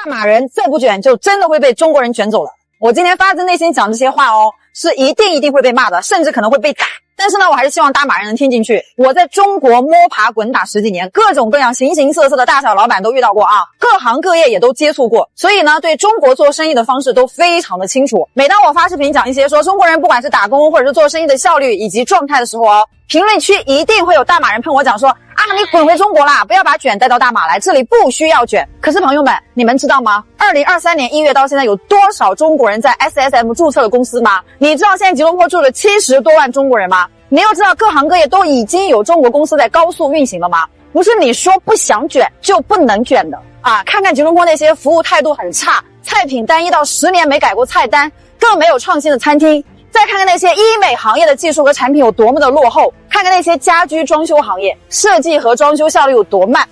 大馬人再不卷，就真的會被中國人卷走了。我今天發自內心講這些話哦，是一定會被罵的，甚至可能會被打。但是呢，我還是希望大馬人能聽進去。我在中國摸爬滾打10幾年，各種各樣形形色色的大小老板都遇到過啊，各行各業也都接觸過，所以呢，对中國做生意的方式都非常的清楚。每當我發視頻講一些說中國人不管是打工或者是做生意的效率以及狀態的時候哦，評論區一定會有大馬人噴我講說啊，你滾回中國啦，不要把卷帶到大馬來，這裡不需要卷。可是朋友們，你們知道嗎？2023年1月到現在有多少中國人在 SSM 注冊了公司嗎？你知道現在吉隆坡住了70多萬中國人嗎？你又知道各行各業都已經有中國公司在高速運行了嗎？不是你說不想卷就不能卷的啊！看看吉隆坡那些服務態度很差、菜品单一到10年沒改過菜單、更沒有創新的餐廳，再看看那些醫美行業的技術和產品有多麼的落後，看看那些家居裝修行業設計和裝修效率有多慢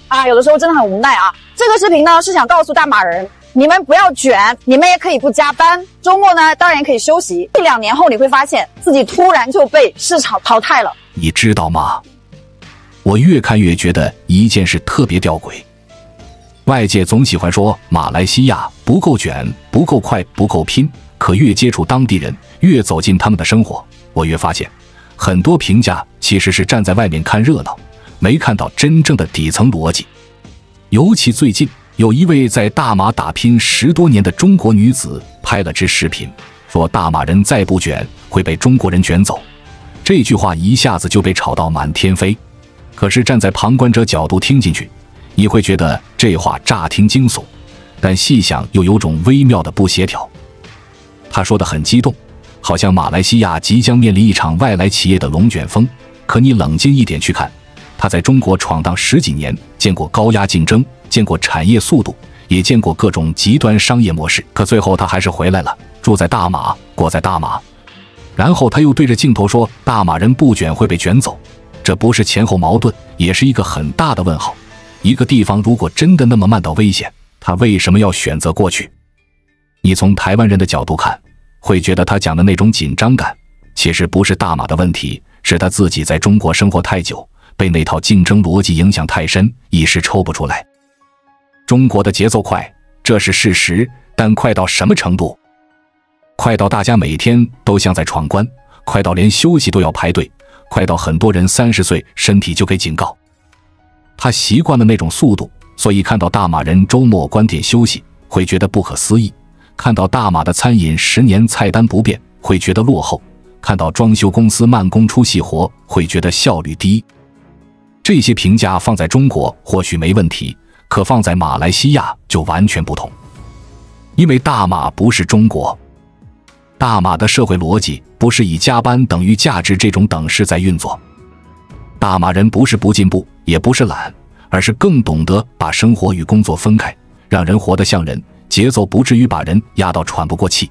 啊！有的時候真的很無奈啊！這個視頻呢是想告訴大馬人，你們不要卷，你們也可以不加班，周末呢當然可以休息。1-2年後你会发现自己突然就被市场淘汰了。你知道嗎？我越看越觉得一件事特別吊詭。外界總喜歡說馬來西亞不夠卷、不夠快、不夠拼，可越接觸當地人，越走進他們的生活，我越發現很多評價其實是站在外面看熱鬧，沒看到真正的底層邏輯。尤其最近有一位在大馬打拼10多年的中國女子拍了支視頻，說大馬人再不卷會被中國人卷走。這句話一下子就被炒到滿天飛。可是站在旁觀者角度聽進去，你會覺得這話乍聽驚悚，但細想又有種微妙的不協調。他說得很激動，好像馬來西亞即將面臨一場外來企業的龍捲風。可你冷靜一點去看，他在中國闖蕩10幾年，見過高壓競爭，見過產業速度，也見過各種極端商業模式，可最後他還是回來了，住在大馬，過在大馬。然後他又對着鏡頭說大馬人不卷會被卷走，這不是前後矛盾，也是一個很大的問號。一個地方如果真的那麼慢到危險，他為什麼要選擇過去？你從台灣人的角度看，會覺得他講的那種緊張感其實不是大馬的問題，是他自己在中國生活太久，被那套競爭邏輯影響太深，一時抽不出來。中國的節奏快，這是事實，但快到什麼程度？快到大家每天都像在闖關，快到連休息都要排隊，快到很多人30歲身體就給警告。他習慣了那種速度，所以看到大馬人周末關店休息，會覺得不可思議；看到大馬的餐飲10年菜單不變，會覺得落後；看到裝修公司慢工出細活，會覺得效率低。這些評價放在中國或許沒問題，可放在馬來西亞就完全不同。因為大馬不是中國，大馬的社會邏輯不是以加班等於價值這種等式在運作。大馬人不是不進步，也不是懶，而是更懂得把生活與工作分開，讓人活得像人，節奏不至於把人壓到喘不過氣。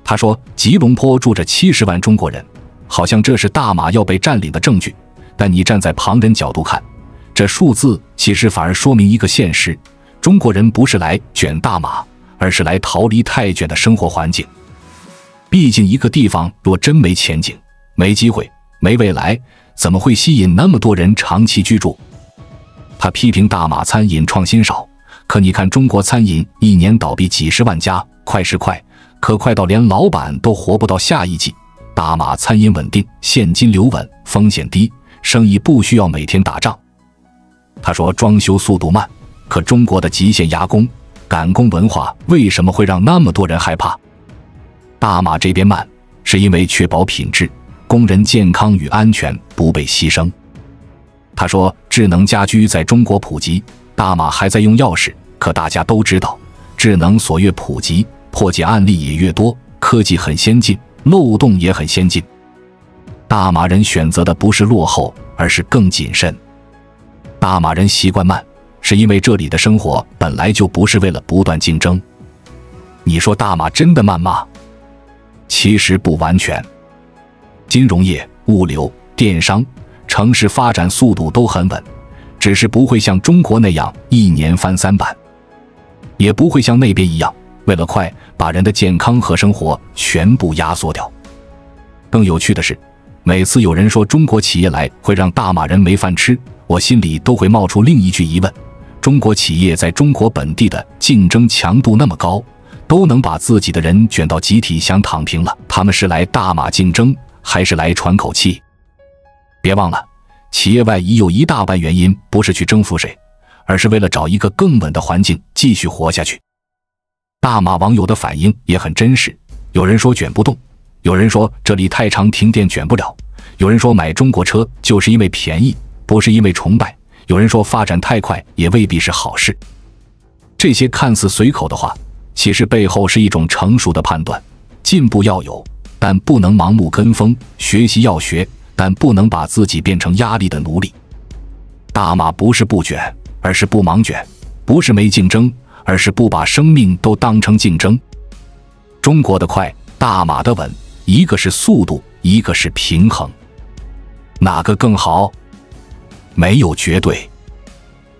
他說吉隆坡住着70萬中國人，好像這是大馬要被佔領的證據，但你站在旁人角度看，這數字其實反而說明一個現實：中國人不是來卷大馬，而是來逃離太卷的生活環境。畢竟一個地方若真沒前景、沒機會、沒未來，怎麼會吸引那麼多人長期居住？他批評大馬餐飲創新少，可你看中國餐飲一年倒閉幾十萬家，快是快，可快到連老闆都活不到下一季。大馬餐飲穩定，現金流穩，風險低，生意不需要每天打仗。他說裝修速度慢，可中國的極限壓工、趕工文化為什麼會讓那麼多人害怕？大馬這邊慢，是因為確保品質，工人健康與安全不被犧牲。他說智能家居在中國普及，大馬還在用鑰匙，可大家都知道，智能鎖越普及，破解案例也越多，科技很先進，漏洞也很先進。大馬人選擇的不是落後，而是更謹慎。大馬人習慣慢，是因為這裡的生活本來就不是為了不斷競爭。你說大馬真的慢嗎？其實不完全。金融業、物流、電商、城市發展速度都很穩，只是不會像中國那樣一年翻3版，也不會像那邊一樣為了快把人的健康和生活全部壓縮掉。更有趣的是，每次有人說中國企業來會讓大馬人沒飯吃，我心裡都會冒出另一句疑問：中國企業在中國本地的競爭強度那麼高，都能把自己的人捲到集體想躺平了，他們是來大馬競爭，還是來喘口氣？別忘了，企業外移有一大半原因不是去征服誰，而是為了找一個更穩的環境繼續活下去。大馬網友的反應也很真實，有人說捲不動，有人說這裡太長停電捲不了，有人說買中國車就是因為便宜，不是因為崇拜，有人说發展太快也未必是好事。這些看似隨口的話，其實背後是一種成熟的判斷。進步要有，但不能盲目跟風；學習要學，但不能把自己變成壓力的奴隸。大馬不是不捲，而是不盲捲；不是沒競爭，而是不把生命都當成競爭。中國的快，大馬的穩，一個是速度，一個是平衡，哪個更好？沒有絕對。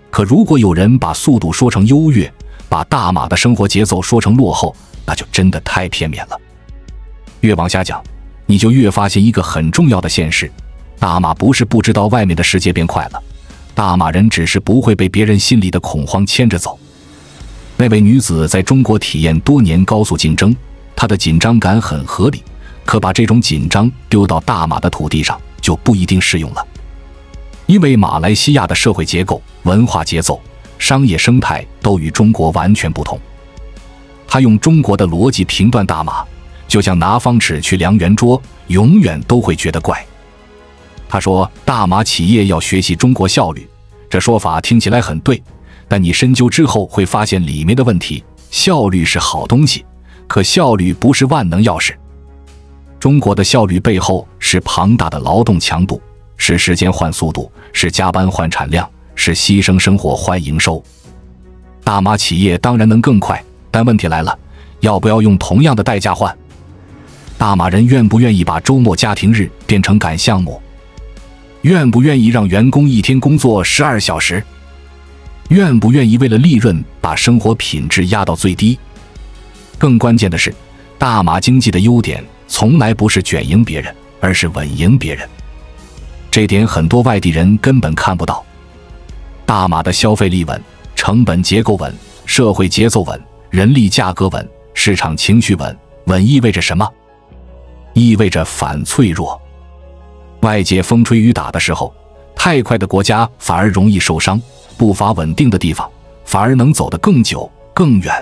可如果有人把速度說成優越，把大馬的生活節奏說成落後，那就真的太片面了。越往下講，你就越發現一個很重要的現實：大馬不是不知道外面的世界變快了，大馬人只是不會被別人心裡的恐慌牽着走。那位女子在中國體驗多年高速競爭，她的緊張感很合理，可把這種緊張丟到大馬的土地上就不一定適用了。因為馬來西亞的社會結構、文化節奏、商業生態都與中國完全不同。他用中國的邏輯評斷大馬，就像拿方尺去量圓桌，永遠都會覺得怪。他說大馬企業要學習中國效率，這說法聽起來很對，但你深究之後會發現裡面的問題。效率是好東西，可效率不是萬能鑰匙。中國的效率背後是龐大的勞動強度，是時間換速度，是加班換產量，是犧牲生活換營收。大馬企業當然能更快，但問題來了，要不要用同樣的代價換？大馬人願不願意把周末家庭日變成趕項目？願不願意讓員工一天工作12小時？願不願意為了利潤把生活品質壓到最低？更關鍵的是，大馬經濟的優點從來不是捲贏別人，而是穩贏別人。這點很多外地人根本看不到。大馬的消費力穩，成本結構穩，社會節奏穩，人力價格穩，市場情緒穩。穩意味着什麼？意味着反脆弱。外界風吹雨打的時候，太快的國家反而容易受傷，步伐穩定的地方反而能走得更久更遠。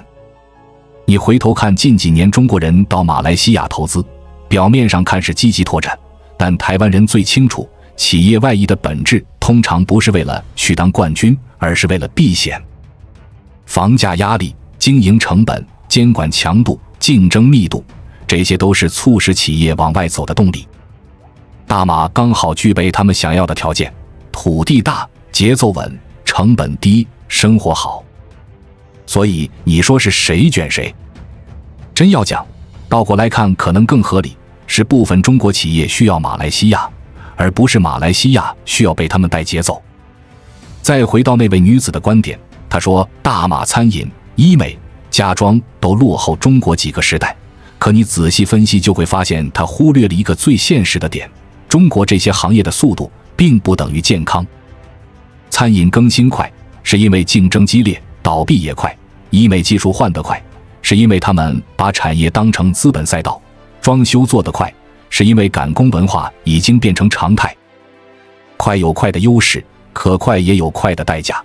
你回頭看近幾年中國人到馬來西亞投資，表面上看是積極拓展，但台灣人最清楚，企業外移的本質通常不是為了去當冠軍，而是為了避險。房價壓力、經營成本、監管強度、競爭密度，這些都是促使企業往外走的動力。大馬剛好具備他們想要的條件：土地大、節奏穩、成本低、生活好。所以你說是誰捲誰？真要講，倒過來看可能更合理，是部分中國企業需要馬來西亞，而不是馬來西亞需要被他們帶節奏。再回到那位女子的觀點，她說大馬餐飲、醫美、家裝都落後中國幾個時代，可你仔細分析就會發現她忽略了一個最現實的點：中國這些行業的速度並不等於健康。餐飲更新快，是因為競爭激烈，倒閉也快；醫美技術換得快，是因為他們把產業當成資本賽道；裝修做得快，是因為趕工文化已經變成常態。快有快的優勢，可快也有快的代價。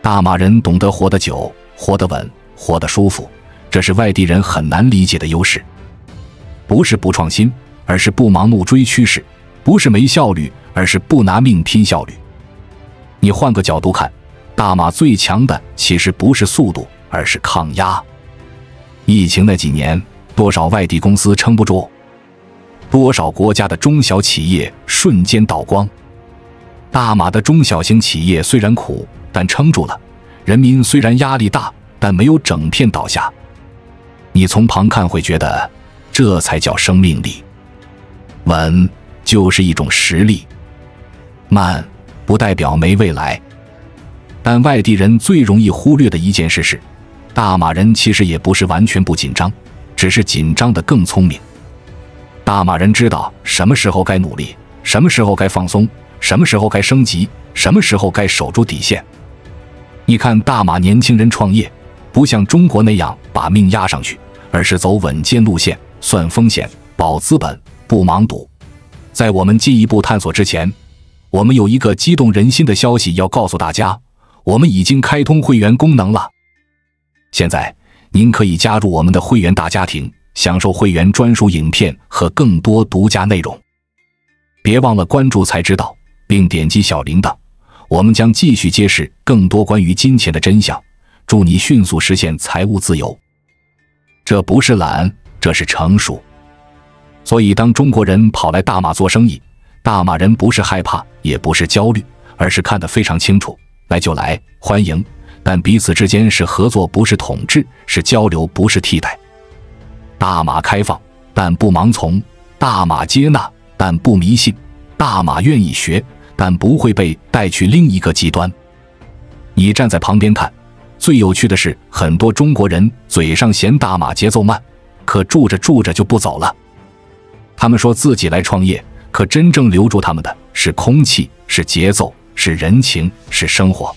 大馬人懂得活得久，活得穩，活得舒服，這是外地人很难理解的優勢。不是不創新，而是不盲目追趨勢；不是沒效率，而是不拿命拼效率。你換個角度看，大馬最強的其實不是速度，而是抗壓。疫情那幾年，多少外地公司撐不住，多少國家的中小企業瞬間倒光。大馬的中小型企業雖然苦，但撐住了；人民雖然壓力大，但沒有整片倒下。你從旁看會覺得，這才叫生命力。穩就是一種實力，慢不代表沒未來。但外地人最容易忽略的一件事是，大馬人其實也不是完全不緊張，只是緊張得更聰明。大馬人知道什麼時候該努力，什麼時候該放鬆，什麼時候該升級，什麼時候該守住底線。你看大馬年輕人創業，不像中國那樣把命押上去，而是走穩健路線，算風險，保資本，不盲賭。在我們進一步探索之前，我們有一個激動人心的消息要告訴大家，我們已經開通會員功能了。現在您可以加入我們的會員大家庭，享受会員專屬影片和更多獨家內容。別忘了關注才知道，並點擊小鈴鐺，我們將繼續揭示更多關於金錢的真相，祝你迅速實現財務自由。這不是懶，這是成熟。所以當中國人跑來大馬做生意，大馬人不是害怕，也不是焦慮，而是看得非常清楚，來就來，歡迎，但彼此之間是合作，不是統治，是交流，不是替代。大馬開放，但不盲從；大馬接納，但不迷信；大馬願意學，但不會被帶去另一個極端。你站在旁邊看，最有趣的是，很多中國人嘴上嫌大馬節奏慢，可住着住着就不走了。他們說自己來創業，可真正留住他們的是空氣，是節奏，是人情，是生活。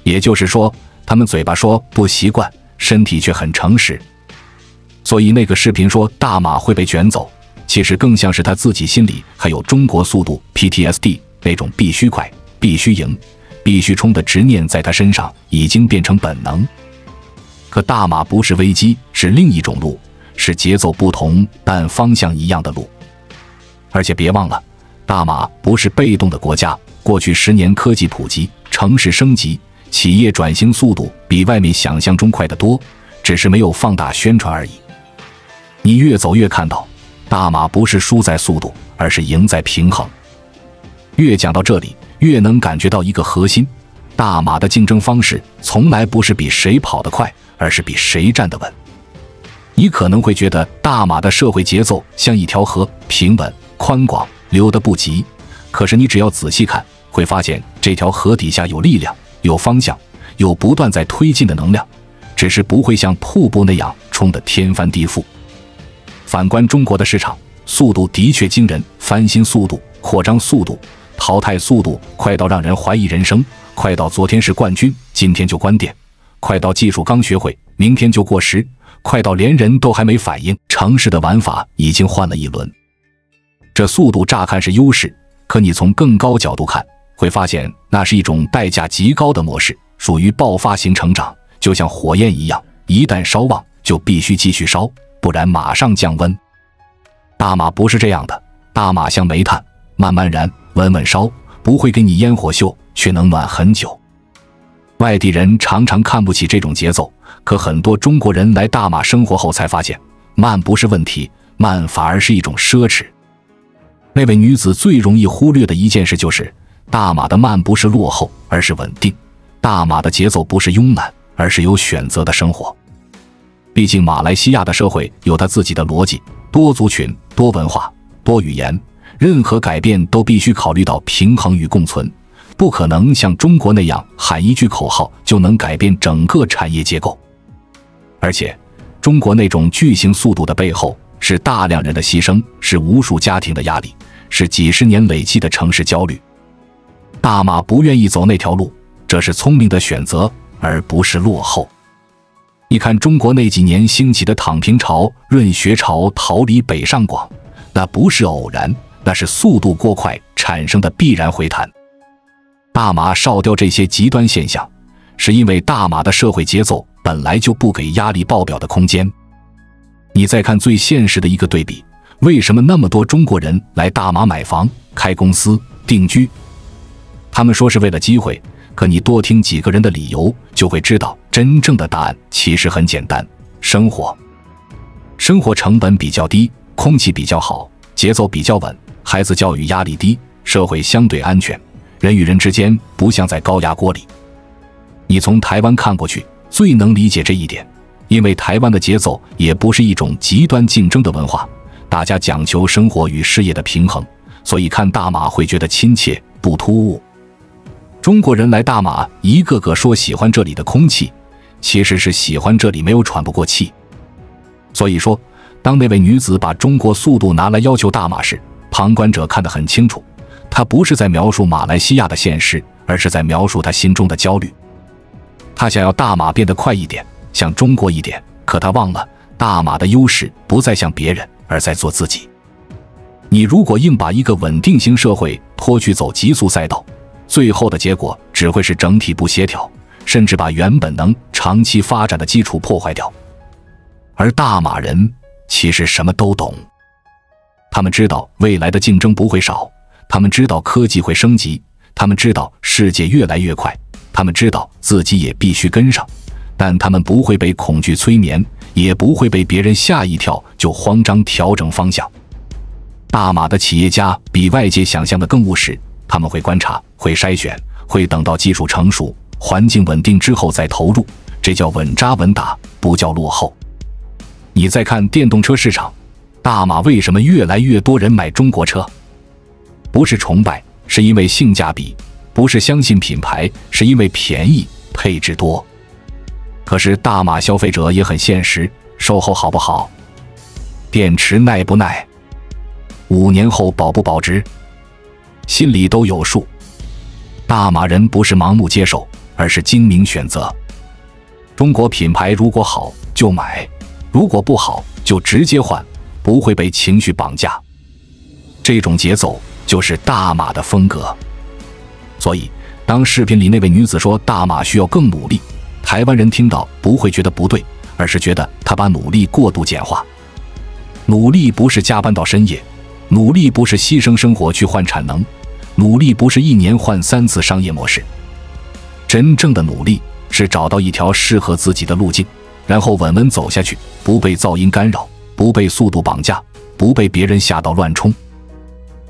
也就是說，他們嘴巴說不習慣，身体卻很誠實。所以那個視頻說大馬會被捲走，其實更像是他自己心裡還有中國速度 PTSD 那種必須快、必須贏、必須衝的執念，在他身上已經變成本能。可大馬不是危機，是另一種路，是節奏不同但方向一樣的路。而且別忘了，大馬不是被动的国家，过去10年科技普及，城市升級，企業轉型速度比外面想象中快得多，只是沒有放大宣傳而已。你越走越看到，大馬不是輸在速度，而是贏在平衡。越講到這裡，越能感覺到一個核心，大馬的競爭方式從來不是比誰跑得快，而是比誰站得穩。你可能會覺得大馬的社會節奏像一條河，平穩、寬廣，流得不急。可是你只要仔細看，會發現這條河底下有力量，有方向，有不斷在推進的能量，只是不會像瀑布那樣衝得天翻地覆。反觀中國的市場，速度的確驚人，翻新速度、擴張速度、淘汰速度快到讓人懷疑人生，快到昨天是冠軍，今天就關店，快到技術剛學會，明天就過時，快到連人都還沒反應，城市的玩法已經換了一輪。這速度乍看是優勢，可你從更高角度看，會發現那是一種代價極高的模式，屬於爆發型成長，就像火焰一樣，一旦燒旺就必須繼續燒，不然馬上降溫。大馬不是這樣的，大馬像煤炭，慢慢燃，穩穩燒，不會給你煙火秀，卻能暖很久。外地人常常看不起這種節奏，可很多中國人來大馬生活後才發現，慢不是問題，慢反而是一種奢侈。那位女子最容易忽略的一件事就是，大馬的慢不是落後，而是穩定；大馬的節奏不是慵懶，而是有選擇的生活。畢竟馬來西亞的社會有它自己的邏輯，多族群、多文化、多語言，任何改變都必須考慮到平衡與共存，不可能像中國那樣喊一句口號就能改變整個產業結構。而且，中國那種巨型速度的背後，是大量人的犧牲，是無數家庭的壓力，是幾十年累積的城市焦慮。大馬不願意走那條路，這是聰明的選擇，而不是落後。你看中國那幾年興起的躺平潮、潤學潮、逃離北上廣，那不是偶然，那是速度過快產生的必然回彈。大馬少掉這些極端現象，是因為大馬的社會節奏本來就不給壓力爆表的空間。你再看最現實的一個對比，為什麼那麼多中國人來大馬買房、開公司、定居？他們說是為了機會，可你多聽幾個人的理由，就會知道真正的答案其實很簡單：生活成本比較低，空氣比较好，節奏比較穩，孩子教育壓力低，社會相对安全，人與人之間不像在高壓鍋裡。你從台灣看過去，最能理解這一點，因為台灣的節奏也不是一種極端競爭的文化，大家講求生活與事業的平衡，所以看大馬會覺得親切，不突兀。中國人來大馬，一個個說喜歡這裡的空氣，其實是喜歡這裡沒有喘不過氣。所以說，當那位女子把中國速度拿來要求大馬時，旁觀者看得很清楚，她不是在描述馬來西亞的現實，而是在描述她心中的焦慮。他想要大馬變得快一點，像中國一點，可他忘了，大馬的優勢不再像別人，而在做自己。你如果硬把一個穩定型社會拖去走極速賽道，最後的結果只會是整體不協調，甚至把原本能長期發展的基礎破壞掉。而大馬人其實什麼都懂，他們知道未來的競爭不會少，他們知道科技會升級，他們知道世界越來越快，他們知道自己也必須跟上，但他們不會被恐懼催眠，也不會被別人嚇一跳就慌張調整方向。大馬的企業家比外界想象的更務實，他們會觀察，會篩選，會等到技術成熟、環境穩定之後再投入，這叫穩紮穩打，不叫落後。你再看電動車市場，大馬為什麼越來越多人買中國車？不是崇拜，是因為性價比；不是相信品牌，是因為便宜、配置多。可是大馬消費者也很現實，售後好不好？電池耐不耐？5年後保不保值？心裡都有數。大馬人不是盲目接受，而是精明選擇。中國品牌如果好就買，如果不好就直接換，不會被情緒綁架。這種節奏就是大馬的風格。所以當視頻裡那位女子說大馬需要更努力，台灣人聽到不會覺得不對，而是覺得她把努力過度簡化。努力不是加班到深夜，努力不是犧牲生活去換產能，努力不是1年換3次商業模式。真正的努力是找到一條適合自己的路徑，然後穩穩走下去，不被噪音干擾，不被速度綁架，不被別人嚇到亂衝。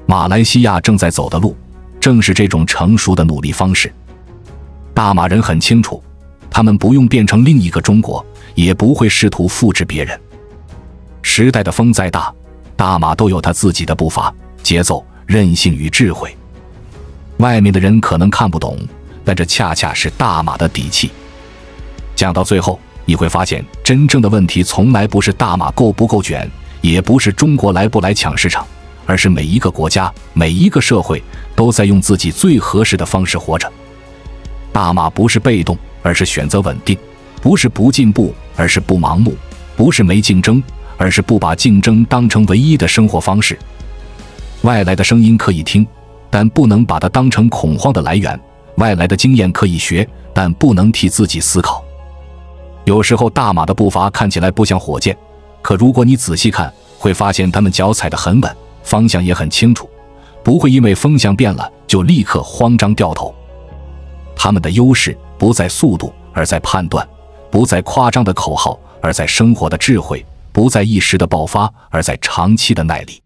馬來西亞正在走的路正是這種成熟的努力方式。大馬人很清楚，他們不用變成另一個中國，也不會試圖複製別人。時代的風再大，大馬都有他自己的步伐、節奏、韌性與智慧。外面的人可能看不懂，但這恰恰是大馬的底氣。講到最後，你會發現真正的問題從來不是大馬夠不夠捲，也不是中國來不來搶市場，而是每一個國家、每一個社會都在用自己最合適的方式活着。大馬不是被動，而是選擇穩定；不是不進步，而是不盲目；不是沒競爭，而是不把競爭當成唯一的生活方式。外來的聲音可以聽，但不能把它當成恐慌的來源；外來的經驗可以學，但不能替自己思考。有時候大馬的步伐看起來不像火箭，可如果你仔細看，會發現他們腳踩得很穩，方向也很清楚，不會因為風向變了就立刻慌張掉頭。他們的優勢不在速度，而在判斷；不在誇張的口號，而在生活的智慧；不在一時的爆發，而在長期的耐力。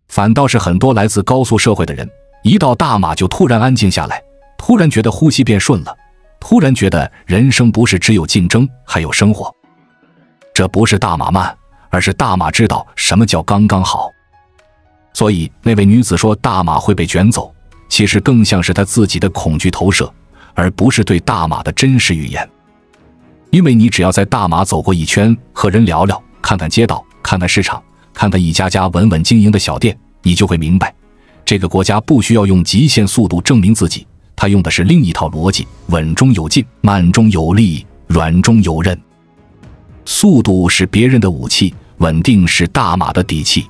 反倒是很多來自高速社會的人，一到大馬就突然安靜下來，突然覺得呼吸变順了，突然覺得人生不是只有競爭，還有生活。這不是大馬慢，而是大馬知道什麼叫剛剛好。所以那位女子說大馬會被捲走，其實更像是她自己的恐懼投射，而不是对大馬的真實預言。因為你只要在大馬走過一圈，和人聊聊，看看街道，看看市場，看看一家家穩穩經營的小店，你就會明白，這個國家不需要用極限速度證明自己，它用的是另一套邏輯，穩中有進，慢中有力，軟中有韌。速度是別人的武器，穩定是大馬的底氣。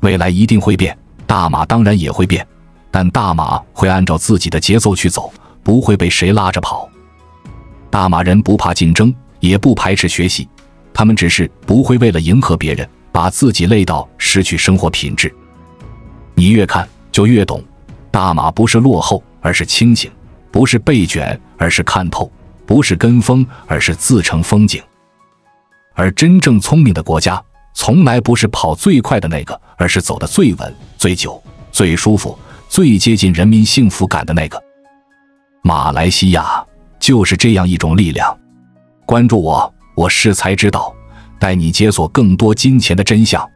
未來一定會變，大馬當然也會變，但大馬會按照自己的節奏去走，不會被誰拉着跑。大馬人不怕競爭，也不排斥學習，他們只是不會為了迎合別人，把自己累到失去生活品質。你越看就越懂，大馬不是落後，而是清醒；不是被捲，而是看透；不是跟風，而是自成風景。而真正聰明的國家，從來不是跑最快的那個，而是走得最穩、最久、最舒服、最接近人民幸福感的那個。馬來西亞就是這樣一種力量。關注我，我是才知道，帶你解鎖更多金錢的真相。